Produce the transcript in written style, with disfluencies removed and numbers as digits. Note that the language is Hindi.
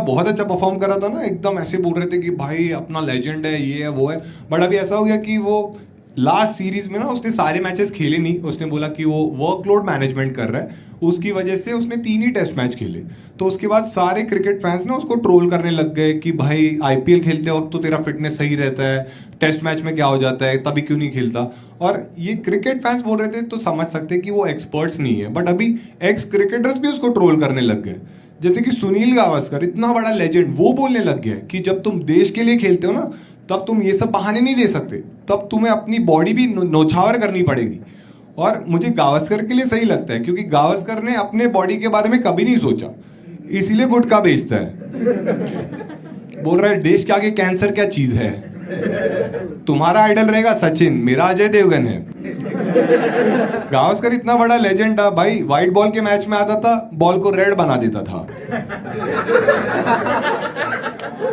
बहुत अच्छा परफॉर्म करा था ना, एकदम ऐसे बोल रहे थे कि भाई अपना लेजेंड है, ये है वो है। बट अभी ऐसा हो गया कि वो लास्ट सीरीज में ना उसने सारे मैचेस खेले नहीं, उसने बोला कि वो वर्कलोड मैनेजमेंट कर रहा है, उसकी वजह से उसने 3 ही टेस्ट मैच खेले। तो उसके बाद सारे क्रिकेट फैंस ना उसको ट्रोल करने लग गए कि भाई आईपीएल खेलते वक्त तो तेरा फिटनेस सही रहता है, टेस्ट मैच में क्या हो जाता है, तभी क्यों नहीं खेलता। और ये क्रिकेट फैंस बोल रहे थे तो समझ सकते कि वो एक्सपर्ट्स नहीं है, बट अभी एक्स क्रिकेटर्स भी उसको ट्रोल करने लग गए। जैसे कि सुनील गावस्कर इतना बड़ा लेजेंड, वो बोलने लग गया कि जब तुम देश के लिए खेलते हो ना, तब तुम ये सब बहाने नहीं दे सकते, तब तुम्हें अपनी बॉडी भी नौछावर करनी पड़ेगी। और मुझे गावस्कर के लिए सही लगता है, क्योंकि गावस्कर ने अपने बॉडी के बारे में कभी नहीं सोचा, इसीलिए गुटखा बेचता है। बोल रहा है देश के आगे कैंसर क्या चीज है। तुम्हारा आइडल रहेगा सचिन, मेरा अजय देवगन है। गावस्कर इतना बड़ा लेजेंड था भाई, व्हाइट बॉल के मैच में आता था, बॉल को रेड बना देता था।